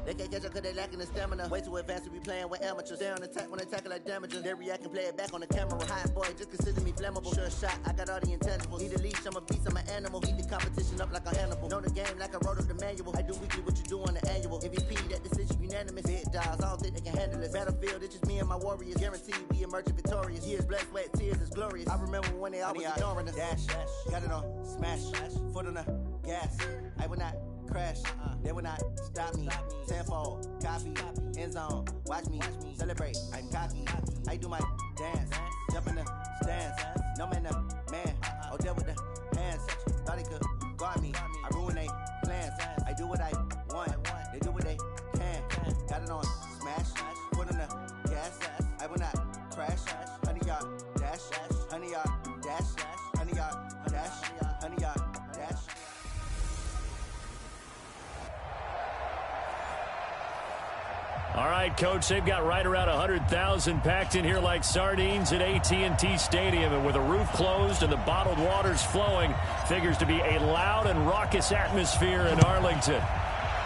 They can't catch up cause they lacking the stamina. Way too advanced to be playing with amateurs. Stay on attack when they tackle like damages. They react and play it back on the camera. Hot boy, just consider me flammable. Sure shot, I got all the intangibles. Need a leash, I'm a beast, I'm an animal. Eat the competition up like a Hannibal. Know the game like I wrote up the manual. I do weekly what you do on the annual. MVP, that decision unanimous. Big dials, I don't think they can handle it. Battlefield, it's just me and my warriors. Guaranteed we emerging victorious. Years, blood, sweat, tears, is glorious. I remember when they always ignoring us. Dash, got it on, smash, foot on the gas. I will not crash, they will not stop me. Tenfold, copy, end zone, watch me celebrate. I'm cocky, I do my dance, jump in the stands. No man, man, Odell with the hands. Thought he could guard me, I ruin they plans. I do what I want, they do what they can. Got it on, smash, foot on the gas. I will not crash, 100-yard dash, 100-yard dash, 100-yard dash, 100-yard dash. All right, Coach, they've got right around 100,000 packed in here like sardines at AT&T Stadium. And with the roof closed and the bottled waters flowing, figures to be a loud and raucous atmosphere in Arlington.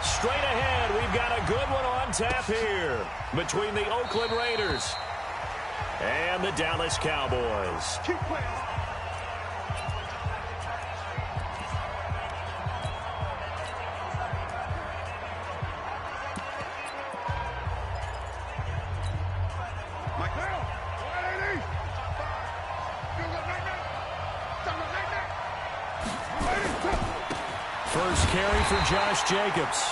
Straight ahead, we've got a good one on tap here between the Oakland Raiders and the Dallas Cowboys. Keep playing. First carry for Josh Jacobs.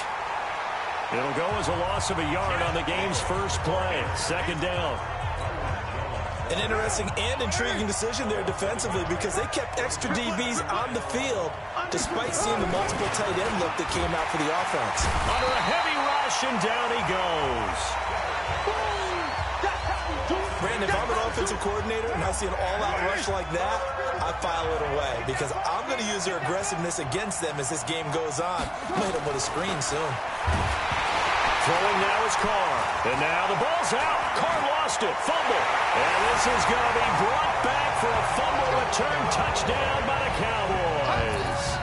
It'll go as a loss of a yard on the game's first play. Second down. An interesting and intriguing decision there defensively because they kept extra DBs on the field despite seeing the multiple tight end look that came out for the offense. Under a heavy rush, and down he goes. Brandon, if I'm an offensive coordinator and I see an all-out rush like that, I file it away because I'm going to use their aggressiveness against them as this game goes on. I'm going to hit them with a screen soon. Throwing now is Carr. And now the ball's out. Carr lost it. Fumble. And this is going to be brought back for a fumble return touchdown by the Cowboys.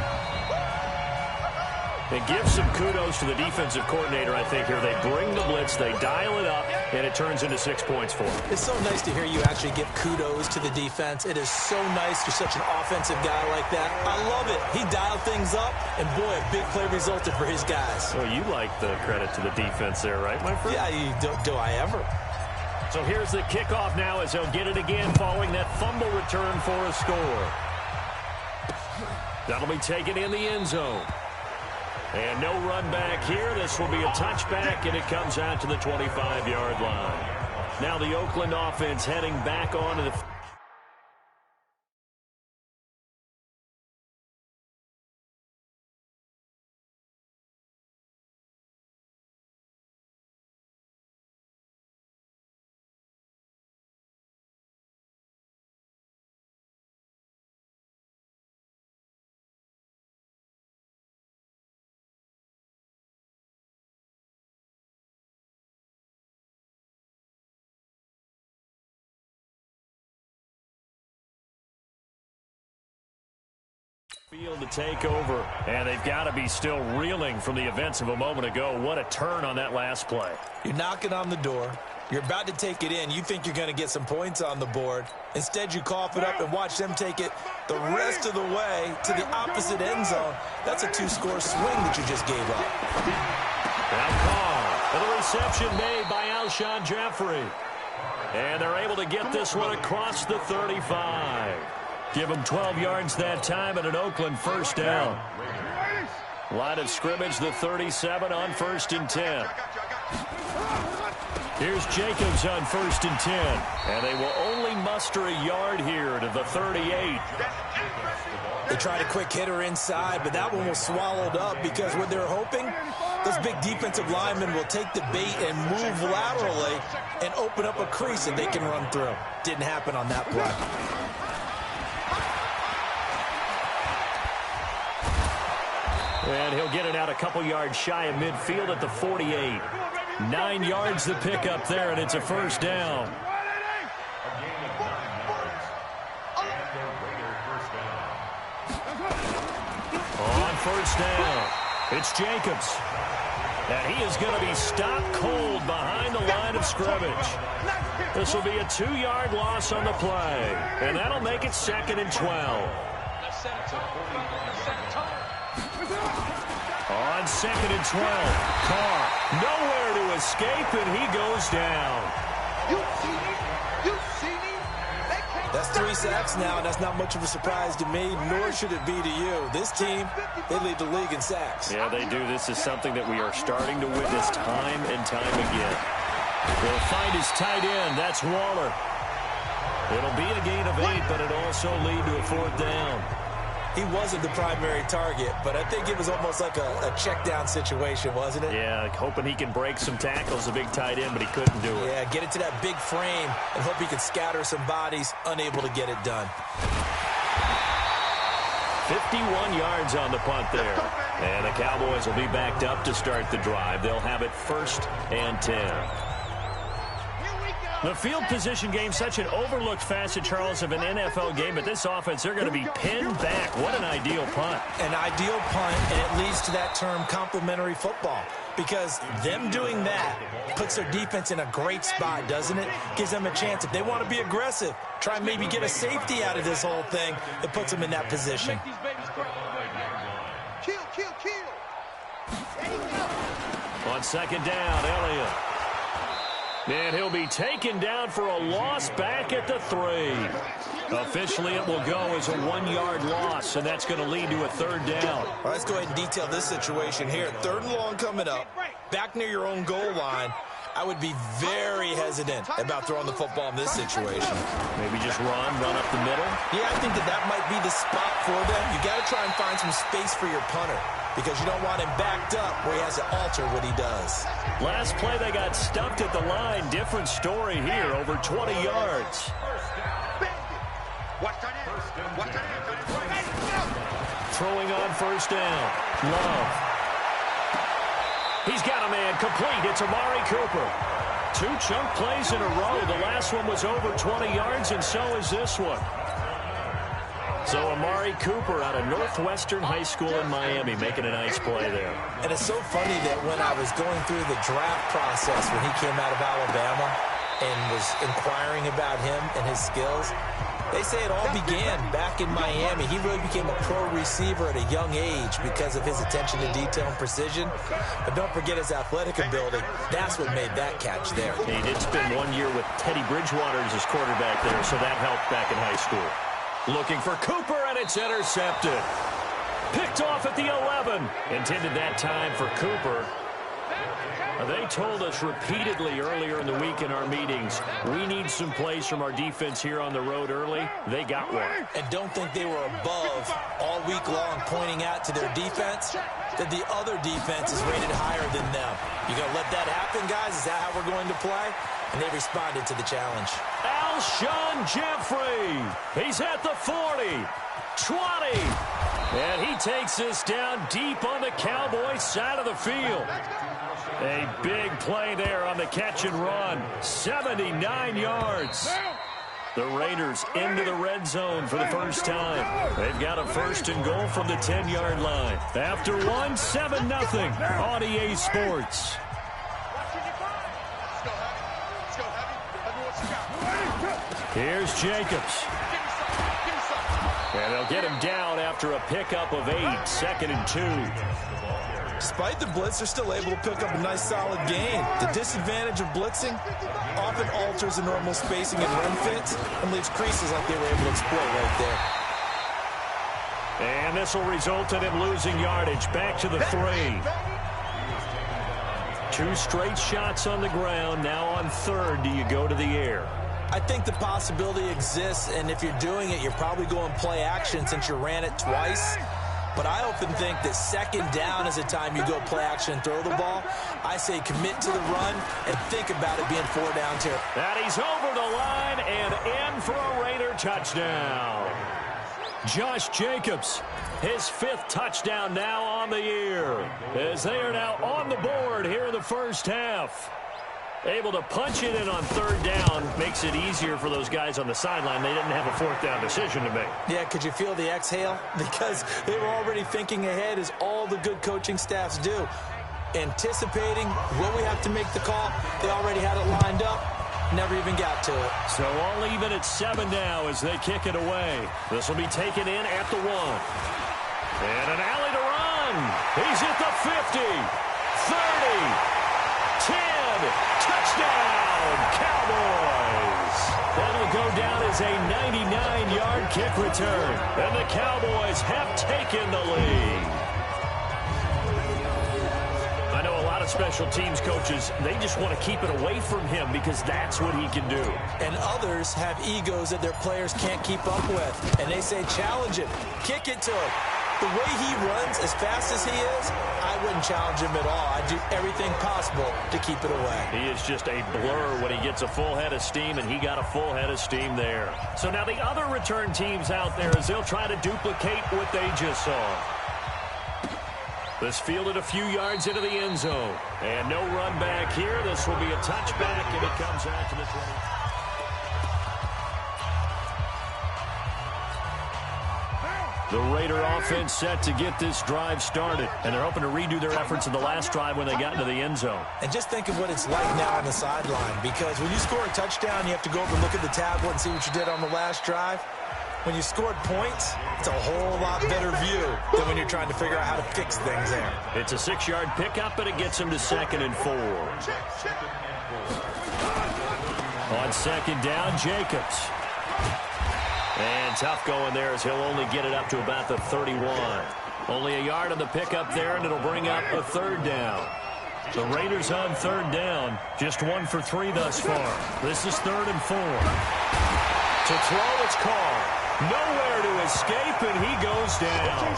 And give some kudos to the defensive coordinator, I think, here. They bring the blitz, they dial it up, and it turns into 6 points for them. It's so nice to hear you actually give kudos to the defense. It is so nice you're such an offensive guy like that. I love it. He dialed things up, and boy, a big play resulted for his guys. Well, you like the credit to the defense there, right, my friend? Yeah, do I ever? So here's the kickoff now as they'll get it again following that fumble return for a score. That'll be taken in the end zone. And no run back here. This will be a touchback, and it comes out to the 25-yard line. Now the Oakland offense heading back onto the... field to take over, and they've got to be still reeling from the events of a moment ago. What a turn on that last play. You're knocking on the door. You're about to take it in. You think you're going to get some points on the board. Instead, you cough it up and watch them take it the rest of the way to the opposite end zone. That's a two-score swing that you just gave up. Now Carr, and the reception made by Alshon Jeffrey. And they're able to get this one across the 35. Give them 12 yards that time and an Oakland first down. Line of scrimmage, the 37 on 1st and 10. Here's Jacobs on 1st and 10. And they will only muster a yard here to the 38. They tried a quick hitter inside, but that one was swallowed up because what they're hoping, those big defensive linemen will take the bait and move laterally and open up a crease that they can run through. Didn't happen on that play. And he'll get it out a couple yards shy of midfield at the 48. 9 yards to pick up there, and it's a first down. On first down, it's Jacobs. And he is going to be stopped cold behind the line of scrimmage. This will be a 2-yard loss on the play. And that'll make it 2nd and 12. On 2nd and 12, Carr nowhere to escape, and he goes down. That's 3 sacks now, and that's not much of a surprise to me, nor should it be to you. This team, they lead the league in sacks. Yeah, they do. This is something that we are starting to witness time and time again. He'll find his tight end. That's Waller. It'll be a gain of 8, but it'll also lead to a 4th down. He wasn't the primary target, but I think it was almost like a check down situation, wasn't it? Yeah, hoping he can break some tackles, a big tight end, but he couldn't do it. Yeah, get it to that big frame and hope he can scatter some bodies, unable to get it done. 51 yards on the punt there. And the Cowboys will be backed up to start the drive. They'll have it 1st and 10. The field position game, such an overlooked facet, Charles, of an NFL game, but this offense, they're going to be pinned back. What an ideal punt. An ideal punt, and it leads to that term complementary football, because them doing that puts their defense in a great spot, doesn't it? Gives them a chance. If they want to be aggressive, try and maybe get a safety out of this whole thing, it puts them in that position. On 2nd down, Elliott. And he'll be taken down for a loss back at the 3. Officially, it will go as a 1-yard loss, and that's going to lead to a 3rd down. All right, let's go ahead and detail this situation here. 3rd and long coming up, back near your own goal line. I would be very hesitant about throwing the football in this situation. Maybe just run up the middle? Yeah, I think that might be the spot for them. You got to try and find some space for your punter, because you don't want him backed up where he has to alter what he does. Last play, they got stuffed at the line. Different story here, over 20 yards. Throwing on 1st down. Love. He's got a man complete. It's Amari Cooper. 2 chunk plays in a row. The last one was over 20 yards, and so is this one. So Amari Cooper out of Northwestern High School in Miami making a nice play there. And it's so funny that when I was going through the draft process when he came out of Alabama and was inquiring about him and his skills, they say it all began back in Miami. He really became a pro receiver at a young age because of his attention to detail and precision. But don't forget his athletic ability. That's what made that catch there. He did spend 1 year with Teddy Bridgewater as his quarterback there, so that helped back in high school. Looking for Cooper, and it's intercepted. Picked off at the 11. Intended that time for Cooper. They told us repeatedly earlier in the week in our meetings, we need some plays from our defense here on the road early. They got one. And don't think they were above all week long pointing out to their defense that the other defense is rated higher than them. You going to let that happen, guys? Is that how we're going to play? And they responded to the challenge. Alshon Jeffrey. He's at the 40, 20. And he takes this down deep on the Cowboys side of the field. A big play there on the catch and run. 79 yards. The Raiders into the red zone for the first time. They've got a 1st and goal from the 10-yard line. After 1, 7-0 on EA Sports. Here's Jacobs. And they'll get him down after a pickup of 8, 2nd and 2. Despite the blitz, they're still able to pick up a nice, solid gain. The disadvantage of blitzing often alters the normal spacing and run fits and leaves creases like they were able to exploit right there. And this will result in him losing yardage. Back to the 3. 2 straight shots on the ground. Now on 3rd, do you go to the air? I think the possibility exists, and if you're doing it, you're probably going play action since you ran it twice. But I often think that 2nd down is the time you go play action and throw the ball. I say commit to the run and think about it being 4 downs here. And he's over the line and in for a Raider touchdown. Josh Jacobs, his 5th touchdown now on the year, as they are now on the board here in the first half. Able to punch it in on 3rd down makes it easier for those guys on the sideline. They didn't have a 4th down decision to make. Yeah, could you feel the exhale? Because they were already thinking ahead, as all the good coaching staffs do. anticipating, will we have to make the call? They already had it lined up. Never even got to it. So all even at 7 now as they kick it away. This will be taken in at the 1. And an alley to run. He's at the 50, 30, 10. Touchdown, Cowboys. That'll go down as a 99-yard kick return. And the Cowboys have taken the lead. I know a lot of special teams coaches, they just want to keep it away from him because that's what he can do. And others have egos that their players can't keep up with. And they say, challenge him, kick it to him. The way he runs as fast as he is, I wouldn't challenge him at all. I'd do everything possible to keep it away. He is just a blur when he gets a full head of steam, and he got a full head of steam there. So now the other return teams out there as they'll try to duplicate what they just saw. This fielded a few yards into the end zone. And no run back here. This will be a touchback, and it comes out to the 20. The Raider offense set to get this drive started. And they're hoping to redo their efforts in the last drive when they got into the end zone. And just think of what it's like now on the sideline. Because when you score a touchdown, you have to go over and look at the tablet and see what you did on the last drive. When you scored points, it's a whole lot better view than when you're trying to figure out how to fix things there. It's a 6-yard pickup, and it gets him to 2nd and 4. On 2nd down, Jacobs. And tough going there as he'll only get it up to about the 31. Only a yard on the pickup there, and it'll bring up a 3rd down. The Raiders on 3rd down, just 1 for 3 thus far. This is 3rd and 4. To throw, it's Carr. Nowhere to escape, and he goes down.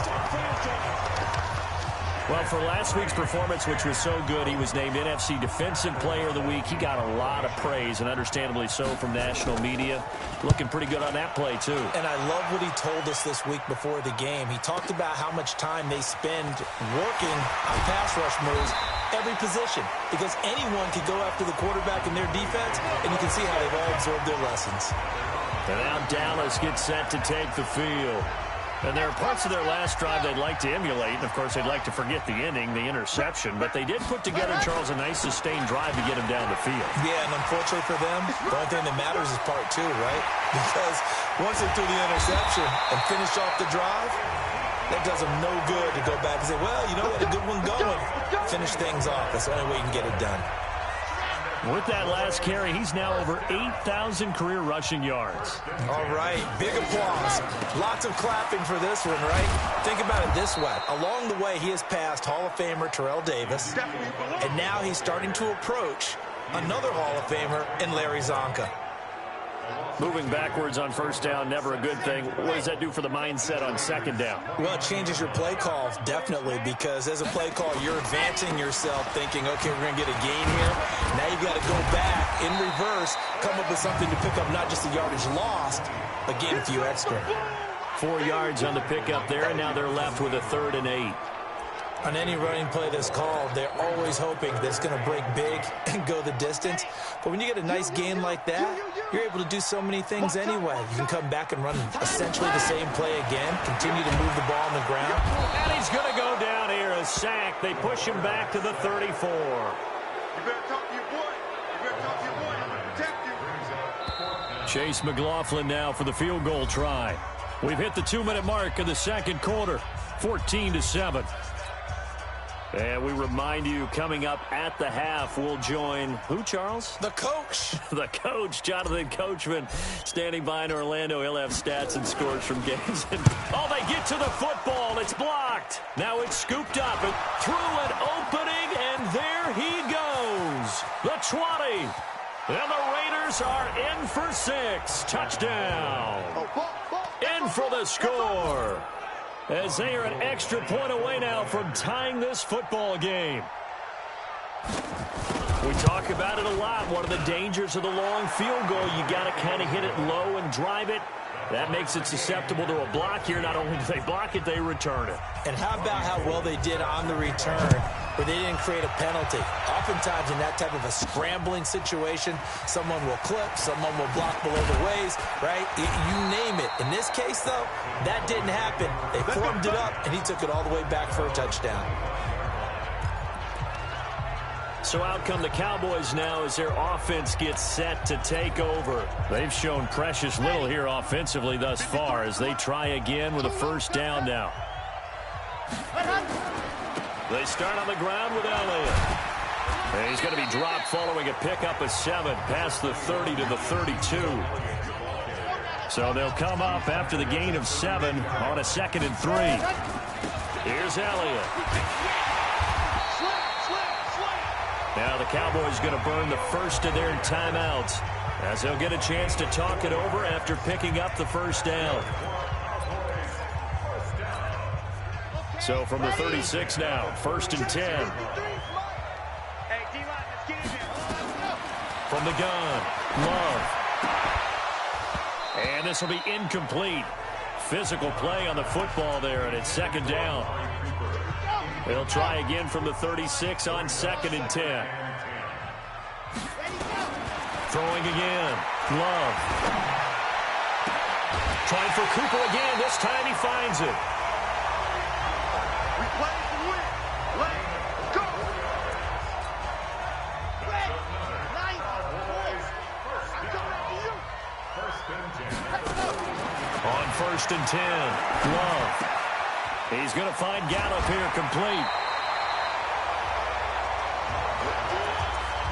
Well, for last week's performance, which was so good, he was named NFC Defensive Player of the Week. He got a lot of praise, and understandably so, from national media. Looking pretty good on that play, too. And I love what he told us this week before the game. He talked about how much time they spend working on pass rush moves, every position, because anyone can go after the quarterback in their defense, and you can see how they've all absorbed their lessons. And now Dallas gets set to take the field. And there are parts of their last drive they'd like to emulate. And, of course, they'd like to forget the ending, the interception. But they did put together, Charles, a nice sustained drive to get him down the field. Yeah, and unfortunately for them, the only thing that matters is part 2, right? Because once they threw the interception and finished off the drive, that does them no good to go back and say, well, you know what, a good one going. Finish things off. That's the only way you can get it done. With that last carry, he's now over 8,000 career rushing yards. All right, big applause. Lots of clapping for this one, right? Think about it this way. Along the way, he has passed Hall of Famer Terrell Davis, and now he's starting to approach another Hall of Famer in Larry Zonka. Moving backwards on 1st down, never a good thing. What does that do for the mindset on 2nd down? Well, it changes your play call, definitely, because as a play call, you're advancing yourself thinking, okay, we're going to get a gain here. Now you've got to go back in reverse, come up with something to pick up not just the yardage lost, but gain a few extra. 4 yards on the pickup there, and now they're left with a 3rd and 8. On any running play that's called, they're always hoping that it's going to break big and go the distance. But when you get a nice gain like that, you're able to do so many things anyway. You can come back and run essentially the same play again, continue to move the ball on the ground. And he's going to go down here, a sack. They push him back to the 34. You better talk to your boy. You better talk to your boy. Protect him. Chase McLaughlin now for the field goal try. We've hit the 2-minute mark in the 2nd quarter, 14-7. And we remind you, coming up at the half, we'll join who, Charles? The coach. The coach, Jonathan Coachman, standing by in Orlando. He'll have stats and scores from games. Oh, they get to the football. It's blocked. Now it's scooped up and through an opening, and there he goes. The 20. And the Raiders are in for 6. Touchdown. In for the score. As they are an extra point away now from tying this football game. We talk about it a lot. One of the dangers of the long field goal, you got to kind of hit it low and drive it. That makes it susceptible to a block here. Not only do they block it, they return it. And how about how well they did on the return where they didn't create a penalty? Oftentimes in that type of a scrambling situation, someone will clip, someone will block below the waist, right? You name it. In this case, though, that didn't happen. They formed it up, and he took it all the way back for a touchdown. So out come the Cowboys now as their offense gets set to take over. They've shown precious little here offensively thus far as they try again with a first down now. They start on the ground with Elliott. And he's going to be dropped following a pickup of 7 past the 30 to the 32. So they'll come up after the gain of 7 on a 2nd and 3. Here's Elliott. Now the Cowboys going to burn the first of their timeouts as they'll get a chance to talk it over after picking up the first down. So from the 36 now, 1st and 10. From the gun, Love. And this will be incomplete. Physical play on the football there, and it's 2nd down. They'll try again from the 36 on 2nd and 10. Throwing again. Love. Trying for Cooper again. This time he finds it. We play to win. Let's go. On 1st and 10. Love. He's going to find Gallup here complete.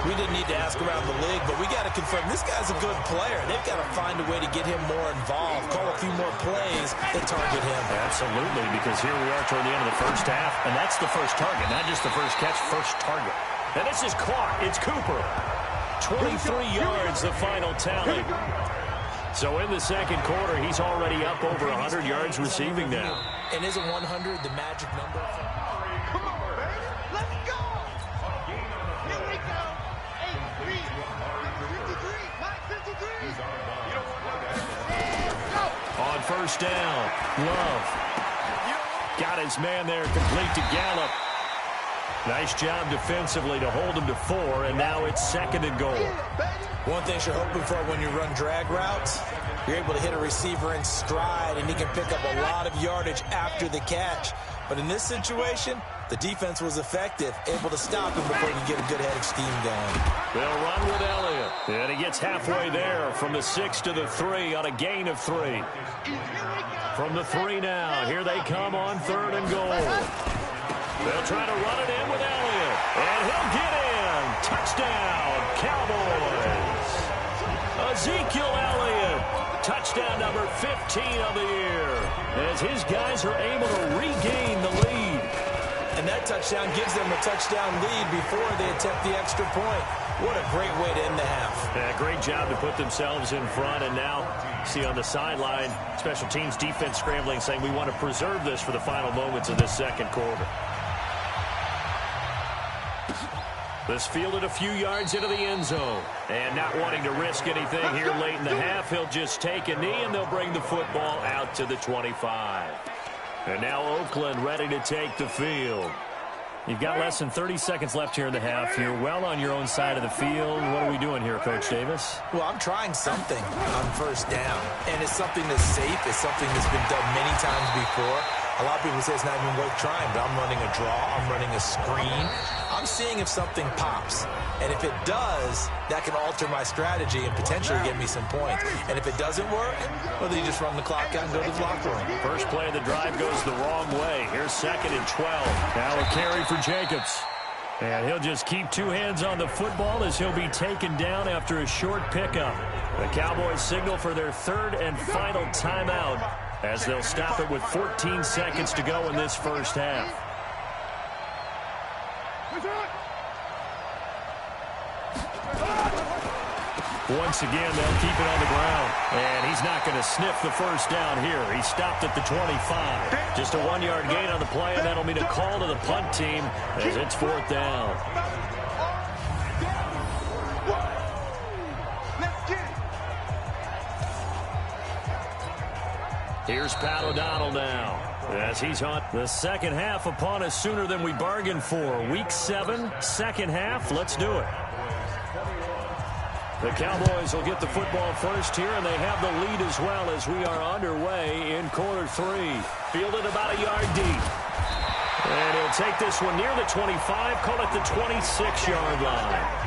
We didn't need to ask around the league, but we got to confirm this guy's a good player. They've got to find a way to get him more involved, call a few more plays that target him. Absolutely, because here we are toward the end of the first half, and that's the first target, not just the first catch, first target. And this is caught. It's Cooper. 23 yards, the final tally. So in the 2nd quarter, he's already up over 100 yards receiving now. And isn't 100 the magic number? Come on, baby. Let's go. Here we go. 8-3. On 1st down, Love. Got his man there complete to Gallup. Nice job defensively to hold him to 4, and now it's 2nd and goal. One thing you're hoping for when you run drag routes, you're able to hit a receiver in stride, and he can pick up a lot of yardage after the catch. But in this situation, the defense was effective, able to stop him before he could get a good head of steam going. They'll run with Elliott. And he gets halfway there from the 6 to the 3 on a gain of 3. From the 3 now, here they come on 3rd and goal. They'll try to run it in with Elliott. And he'll get in. Touchdown, Cowboys. Ezekiel Elliott. Touchdown number 15 of the year. As his guys are able to regain the lead. And that touchdown gives them a touchdown lead before they attempt the extra point. What a great way to end the half. Yeah, great job to put themselves in front. And now, see on the sideline, special teams defense scrambling, saying we want to preserve this for the final moments of this 2nd quarter. This fielded a few yards into the end zone. And not wanting to risk anything here late in the half, he'll just take a knee and they'll bring the football out to the 25. And now Oakland ready to take the field. You've got less than 30 seconds left here in the half. You're well on your own side of the field. What are we doing here, Coach Davis? Well, I'm trying something on 1st down. And it's something that's safe. It's something that's been done many times before. A lot of people say it's not even worth trying, but I'm running a draw. I'm running a screen. I'm seeing if something pops. And if it does, that can alter my strategy and potentially get me some points. And if it doesn't work, well, then you just run the clock out and go to the locker room. First play of the drive goes the wrong way. Here's 2nd and 12. Now a carry for Jacobs. And he'll just keep 2 hands on the football as he'll be taken down after a short pickup. The Cowboys signal for their 3rd and final timeout as they'll stop it with 14 seconds to go in this first half. Once again, they'll keep it on the ground. And he's not going to sniff the first down here. He stopped at the 25. Just a 1-yard gain on the play, and that'll mean a call to the punt team as it's 4th down. Here's Pat O'Donnell now as he's on the 2nd half upon us sooner than we bargained for. Week 7, 2nd half. Let's do it. The Cowboys will get the football first here, and they have the lead as well as we are underway in quarter 3. Fielded about a yard deep. And he'll take this one near the 25, call it the 26-yard line.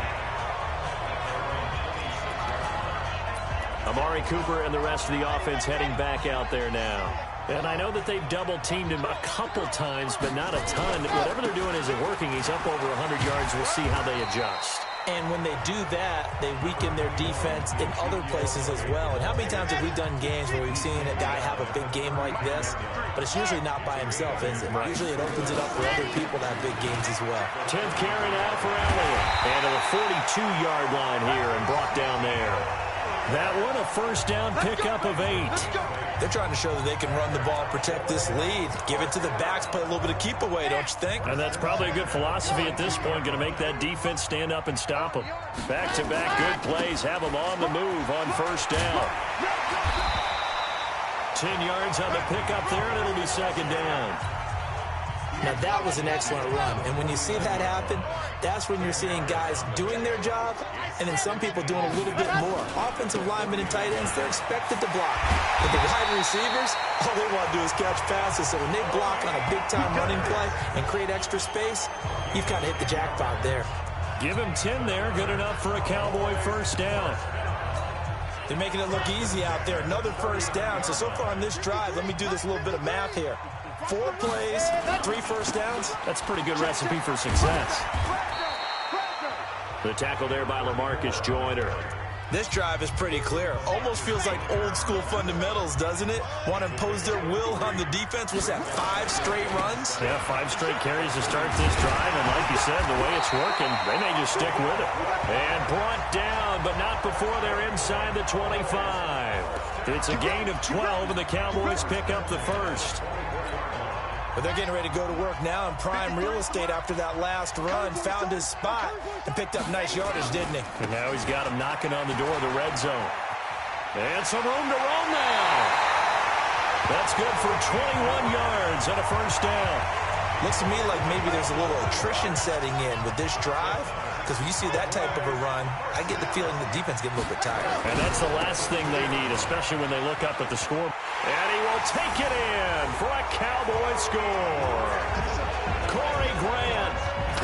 Amari Cooper and the rest of the offense heading back out there now. And I know that they've double-teamed him a couple times, but not a ton. Whatever they're doing isn't working. He's up over 100 yards. We'll see how they adjust. And when they do that, they weaken their defense in other places as well. And how many times have we done games where we've seen a guy have a big game like this, but it's usually not by himself, is it? Right. Usually it opens it up for other people to have big games as well. 10th carry now for Elliott. And to the 42-yard line here and brought down there. That one a first down pickup of 8. They're trying to show that they can run the ball, protect this lead. Give it to the backs, play a little bit of keep away, don't you think? And that's probably a good philosophy at this point, going to make that defense stand up and stop them. Back-to-back good plays, have them on the move on first down. 10 yards on the pickup there, and it'll be second down. Now, that was an excellent run. And when you see that happen, that's when you're seeing guys doing their job and then some people doing a little bit more. Offensive linemen and tight ends, they're expected to block. But the wide receivers, all they want to do is catch passes. So when they block on a big-time running play and create extra space, you've kind of hit the jackpot there. Give him 10 there. Good enough for a Cowboy first down. They're making it look easy out there. Another first down. So far on this drive, let me do this little bit of math here. 4 plays, 3 first downs. That's a pretty good recipe for success. The tackle there by LaMarcus Joyner. This drive is pretty clear. Almost feels like old school fundamentals, doesn't it? Want to impose their will on the defense. What's that, 5 straight runs? Yeah, 5 straight carries to start this drive. And like you said, the way it's working, they may just stick with it. And brought down, but not before they're inside the 25. It's a gain of 12, and the Cowboys pick up the first. But they're getting ready to go to work now in prime real estate after that last run. Found his spot and picked up nice yardage, didn't he? And now he's got him knocking on the door of the red zone. And some room to roam now. That's good for 21 yards and a first down. Looks to me like maybe there's a little attrition setting in with this drive. Because when you see that type of a run, I get the feeling the defense getting a little bit tired. And that's the last thing they need, especially when they look up at the score. And he will take it in for a Cowboy score. Corey Grant,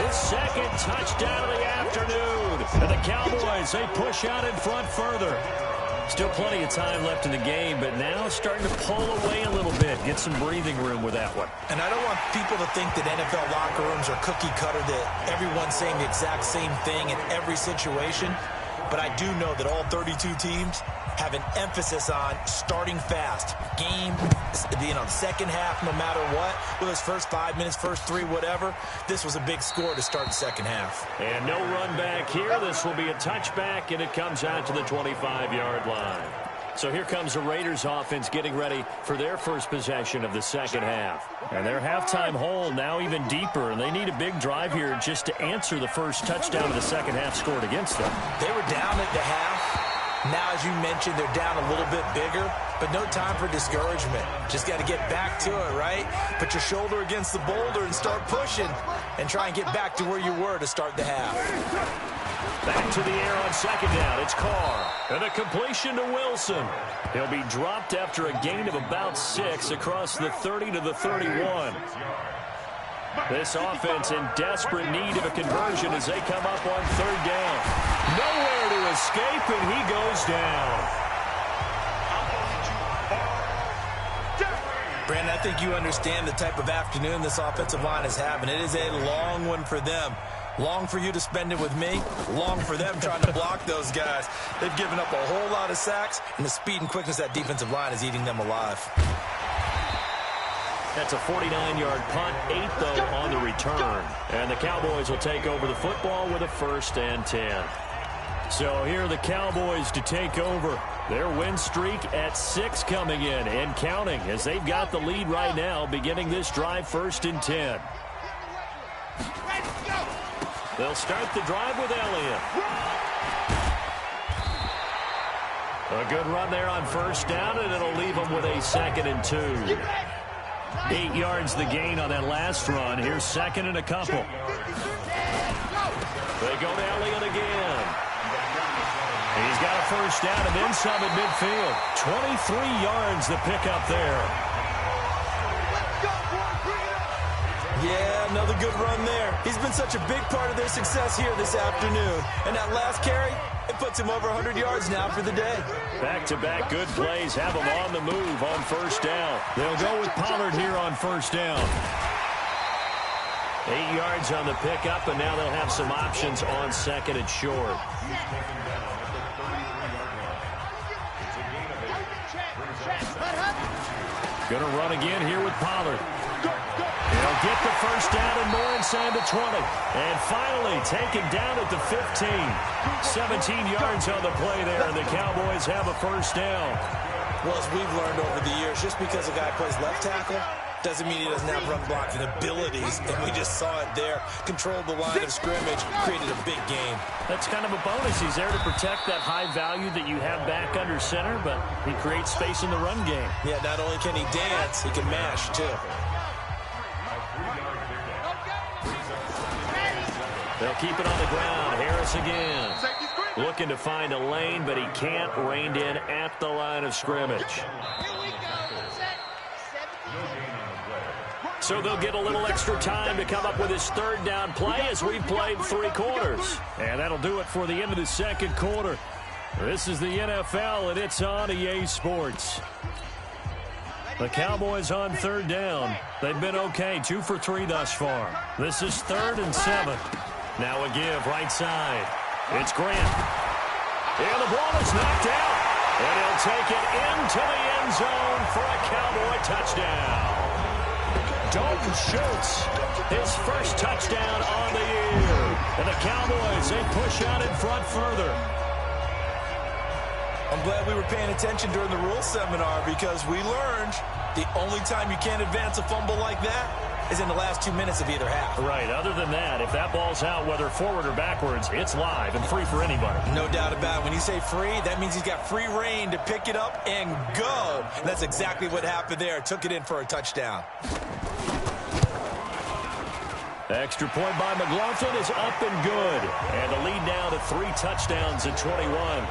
his second touchdown of the afternoon. And the Cowboys, they push out in front further. Still plenty of time left in the game, but now starting to pull away a little bit. Get some breathing room with that one. And I don't want people to think that NFL locker rooms are cookie cutter, that everyone's saying the exact same thing in every situation. But I do know that all 32 teams have an emphasis on starting fast. Game, second half, no matter what. Whether it's first 5 minutes, first 3, whatever. This was a big score to start the second half. And no run back here. This will be a touchback, and it comes out to the 25-yard line. So here comes the Raiders offense getting ready for their first possession of the second half. And their halftime hole now even deeper, and they need a big drive here just to answer the first touchdown of the second half scored against them. They were down at the half. Now, as you mentioned, they're down a little bit bigger, but no time for discouragement. Just got to get back to it, right? Put your shoulder against the boulder and start pushing and try and get back to where you were to start the half. Back to the air on second down. It's Carr. And a completion to Wilson. He'll be dropped after a gain of about 6 across the 30 to the 31. This offense in desperate need of a conversion as they come up on third down. Nowhere to escape, and he goes down. Brandon, I think you understand the type of afternoon this offensive line is having. It is a long one for them. Long for you to spend it with me. Long for them trying to block those guys. They've given up a whole lot of sacks, and the speed and quickness of that defensive line is eating them alive. That's a 49-yard punt, 8, though, on the return. And the Cowboys will take over the football with a 1st and 10. So here are the Cowboys to take over. Their win streak at 6 coming in and counting as they've got the lead right now, beginning this drive 1st and 10. They'll start the drive with Elliott. A good run there on first down, and it'll leave them with a 2nd and 2. 8 yards the gain on that last run. Here's 2nd and a couple. They go to Elliott again. He's got a first down and then some at midfield. 23 yards the pickup there. Yeah, another good run there. He's been such a big part of their success here this afternoon. And that last carry, it puts him over 100 yards now for the day. Back-to-back good plays have him on the move on first down. They'll go with Pollard here on first down. 8 yards on the pickup, and now they'll have some options on second and short. Going to run again here with Pollard. They'll get the first down and more inside the 20. And finally taken down at the 15. 17 yards on the play there, and the Cowboys have a first down. Well, as we've learned over the years, just because a guy plays left tackle doesn't mean he doesn't have run blocking abilities, and we just saw it there. Controlled the line of scrimmage, created a big game. That's kind of a bonus. He's there to protect that high value that you have back under center, but he creates space in the run game. Yeah, not only can he dance, he can mash, too. They'll keep it on the ground. Harris again. Looking to find a lane, but he can't. Reined in at the line of scrimmage. So they'll get a little extra time to come up with his third down play as we've played 3 quarters. And that'll do it for the end of the second quarter. This is the NFL, and it's on EA Sports. The Cowboys on third down. They've been okay, 2 for 3 thus far. This is 3rd and 7. Now a give right side. It's Grant. And the ball is knocked out. And he'll take it into the end zone for a Cowboy touchdown. Dalton Schultz, his first touchdown on the year. And the Cowboys, they push out in front further. I'm glad we were paying attention during the rules seminar because we learned the only time you can't advance a fumble like that is in the last 2 minutes of either half. Right. Other than that, if that ball's out, whether forward or backwards, it's live and free for anybody. No doubt about it. When you say free, that means he's got free reign to pick it up and go. And that's exactly what happened there. Took it in for a touchdown. Extra point by McLaughlin is up and good. And the lead now to 3 touchdowns at 21.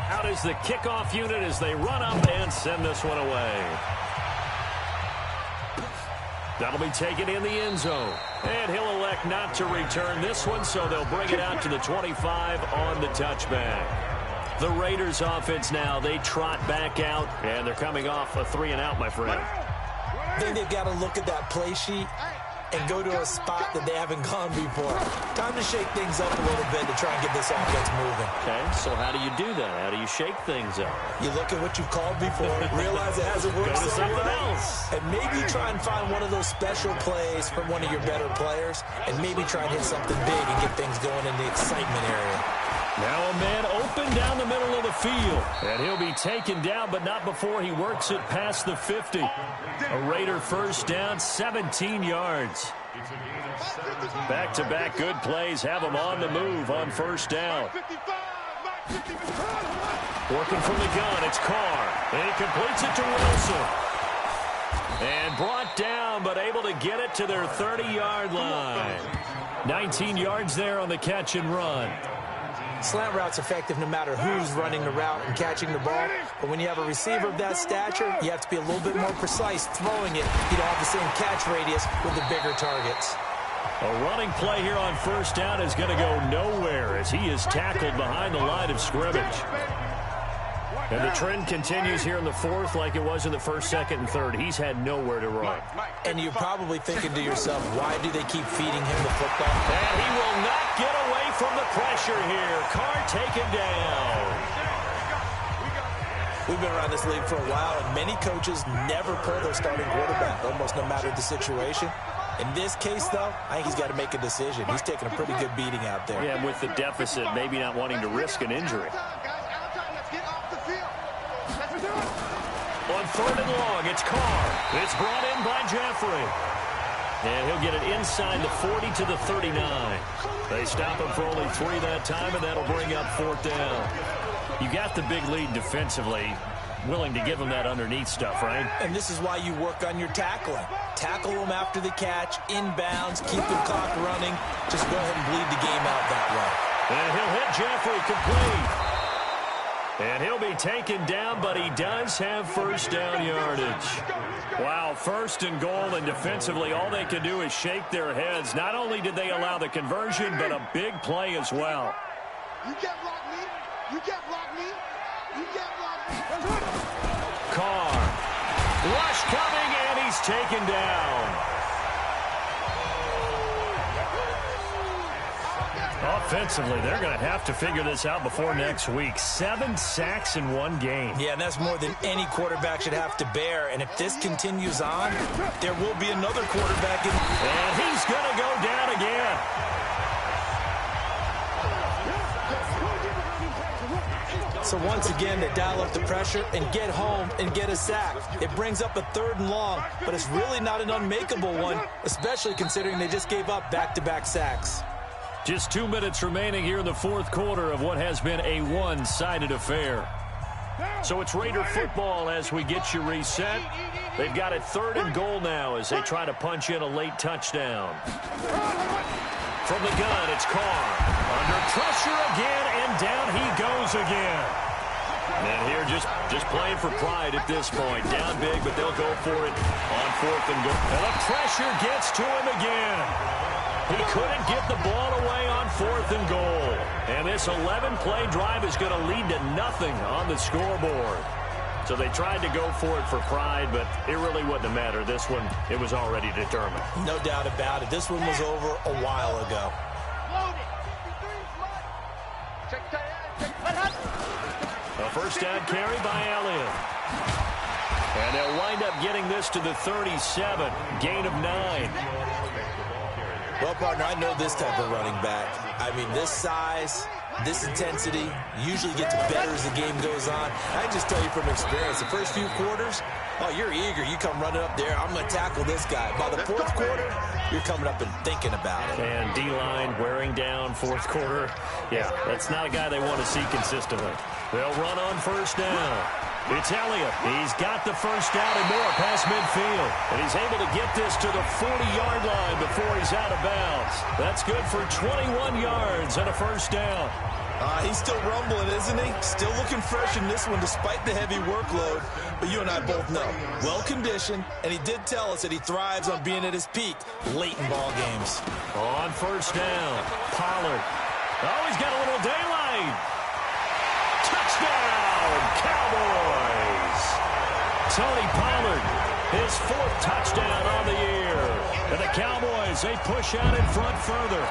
Out is the kickoff unit as they run up and send this one away. That'll be taken in the end zone. And he'll elect not to return this one, so they'll bring it out to the 25 on the touchback. The Raiders offense now, they trot back out, and they're coming off a 3-and-out, my friend. I think they've got to look at that play sheet and go to a spot that they haven't gone before. Time to shake things up a little bit to try and get this offense moving. Okay, so how do you do that? How do you shake things up? You look at what you've called before, realize it hasn't worked Go to something else. And maybe try and find one of those special plays from one of your better players, and maybe try and hit something big and get things going in the excitement area. Now a man open down the middle of the field. And he'll be taken down, but not before he works it past the 50. A Raider first down, 17 yards. Back-to-back good plays have him on the move on first down. Working from the gun, it's Carr. And he completes it to Wilson. And brought down, but able to get it to their 30-yard line. 19 yards there on the catch and run. Slant route's effective no matter who's running the route and catching the ball. But when you have a receiver of that stature, you have to be a little bit more precise throwing it. You don't have the same catch radius with the bigger targets. A running play here on first down is going to go nowhere as he is tackled behind the line of scrimmage. And the trend continues here in the 4th like it was in the 1st, 2nd, and 3rd. He's had nowhere to run. And you're probably thinking to yourself, why do they keep feeding him the football? And he will not get away from the pressure here. Carr taken down. We've been around this league for a while, and many coaches never pull their starting quarterback, almost no matter the situation. In this case, though, I think he's got to make a decision. He's taking a pretty good beating out there. Yeah, with the deficit, maybe not wanting to risk an injury. On 3rd and long, it's Carr. It's brought in by Jeffrey. And he'll get it inside the 40 to the 39. They stop him for only 3 that time, and that'll bring up 4th down. You got the big lead defensively, willing to give him that underneath stuff, right? And this is why you work on your tackling. Tackle him after the catch, inbounds, keep the clock running. Just go ahead and bleed the game out that way. And he'll hit Jeffrey complete. And he'll be taken down, but he does have first down yardage. Wow, first and goal, and defensively all they can do is shake their heads. Not only did they allow the conversion, but a big play as well. You can't block me. You can't block me. You can't block me. Carr. Rush coming, and he's taken down. Offensively, they're going to have to figure this out before next week. 7 sacks in one game. Yeah, and that's more than any quarterback should have to bear. And if this continues on, there will be another quarterback in. And he's going to go down again. So once again, they dial up the pressure and get home and get a sack. It brings up a 3rd and long, but it's really not an unmakeable one, especially considering they just gave up back-to-back sacks. Just 2 minutes remaining here in the 4th quarter of what has been a one-sided affair. So it's Raider football as we get you reset. They've got it 3rd and goal now as they try to punch in a late touchdown. From the gun, it's Carr. Under pressure again, and down he goes again. And here just playing for pride at this point. Down big, but they'll go for it on 4th and goal. And the pressure gets to him again. He couldn't get the ball away on 4th and goal. And this 11-play drive is going to lead to nothing on the scoreboard. So they tried to go for it for pride, but it really wouldn't have mattered. This one, it was already determined. No doubt about it. This one was over a while ago. A first down carry by Elliott. And they'll wind up getting this to the 37. Gain of 9. Well, partner, I know this type of running back. I mean, this size, this intensity usually gets better as the game goes on. I can just tell you from experience, the first few quarters, oh, you're eager. You come running up there. I'm going to tackle this guy. By the 4th quarter, you're coming up and thinking about it. And D-line wearing down 4th quarter. Yeah, that's not a guy they want to see consistently. They'll run on first down. It's Elliott. He's got the first down and more past midfield. And he's able to get this to the 40-yard line before he's out of bounds. That's good for 21 yards and a first down. He's still rumbling, isn't he? Still looking fresh in this one despite the heavy workload. But you and I both know, well-conditioned, and he did tell us that he thrives on being at his peak late in ball games. On first down, Pollard. Oh, he's got a little daylight. Touchdown, Cowboys. Tony Pollard, his 4th touchdown on the year. And the Cowboys, they push out in front further.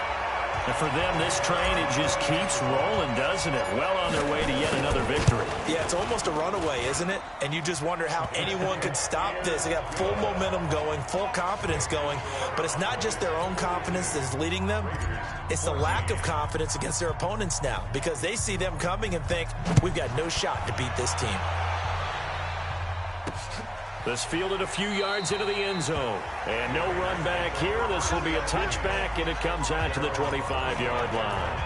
And for them, this train, it just keeps rolling, doesn't it? Well on their way to yet another victory. Yeah, it's almost a runaway, isn't it? And you just wonder how anyone could stop this. They got full momentum going, full confidence going. But it's not just their own confidence that's leading them. It's the lack of confidence against their opponents now because they see them coming and think, we've got no shot to beat this team. This fielded a few yards into the end zone. And no run back here. This will be a touchback, and it comes out to the 25-yard line.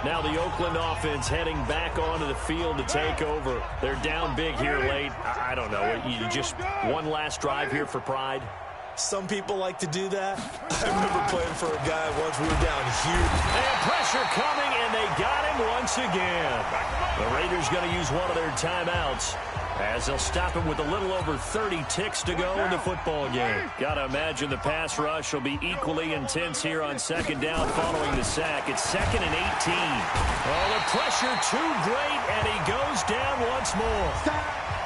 Now the Oakland offense heading back onto the field to take over. They're down big here late. I don't know. You just one last drive here for pride. Some people like to do that. I remember playing for a guy once. We were down huge. And pressure coming, and they got him once again. The Raiders going to use one of their timeouts as they'll stop him with a little over 30 ticks to go in the football game. Got to imagine the pass rush will be equally intense here on 2nd down following the sack. It's 2nd and 18. Oh, the pressure too great, and he goes down once more.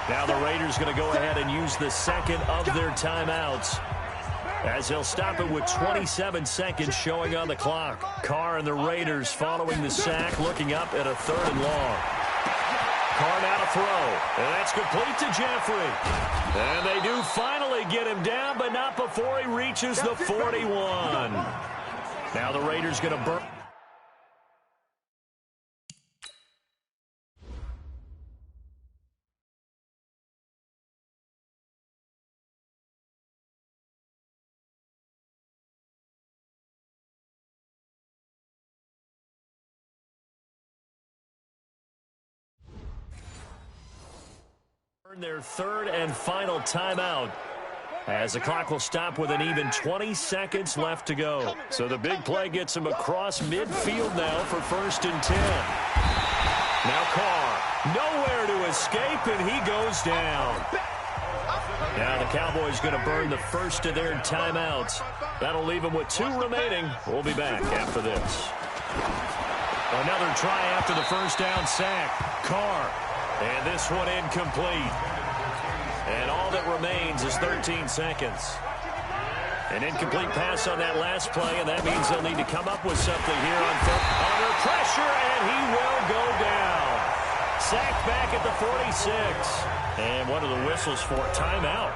Now the Raiders going to go ahead and use the 2nd of their timeouts as they'll stop it with 27 seconds showing on the clock. Carr and the Raiders following the sack, looking up at a 3rd and long. Carr now to throw, and that's complete to Jeffrey. And they do finally get him down, but not before he reaches the 41. Now the Raiders going to burn. Their 3rd and final timeout as the clock will stop with an even 20 seconds left to go. So the big play gets him across midfield now for 1st and 10. Now Carr, nowhere to escape, and he goes down. Now the Cowboys going to burn the first of their timeouts. That'll leave them with 2 remaining. We'll be back after this. Another try after the first down sack. Carr, and this one incomplete. And all that remains is 13 seconds. An incomplete pass on that last play, and that means they'll need to come up with something here on under pressure, and he will go down. Sacked back at the 46. And what are the whistles for? Timeout.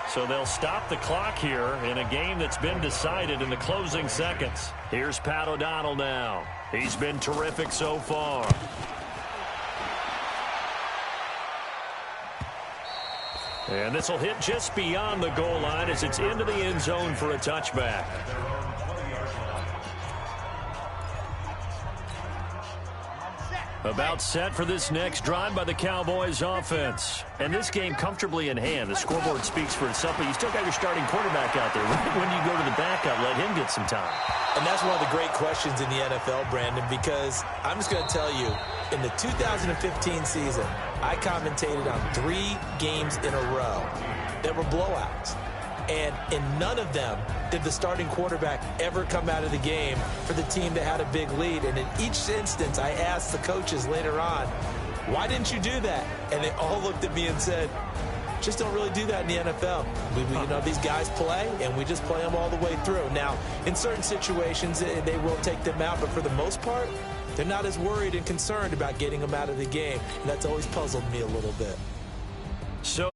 So they'll stop the clock here in a game that's been decided in the closing seconds. Here's Pat O'Donnell now. He's been terrific so far. And this will hit just beyond the goal line as it's into the end zone for a touchback. About set for this next drive by the Cowboys offense. And this game comfortably in hand. The scoreboard speaks for itself, but you still got your starting quarterback out there. When do you go to the backup? Let him get some time. And that's one of the great questions in the NFL, Brandon, because I'm just going to tell you, in the 2015 season, I commentated on 3 games in a row that were blowouts. And in none of them did the starting quarterback ever come out of the game for the team that had a big lead. And in each instance, I asked the coaches later on, why didn't you do that? And they all looked at me and said, just don't really do that in the NFL. You know, these guys play, and we just play them all the way through. Now, in certain situations, they will take them out, but for the most part, they're not as worried and concerned about getting them out of the game. And that's always puzzled me a little bit. So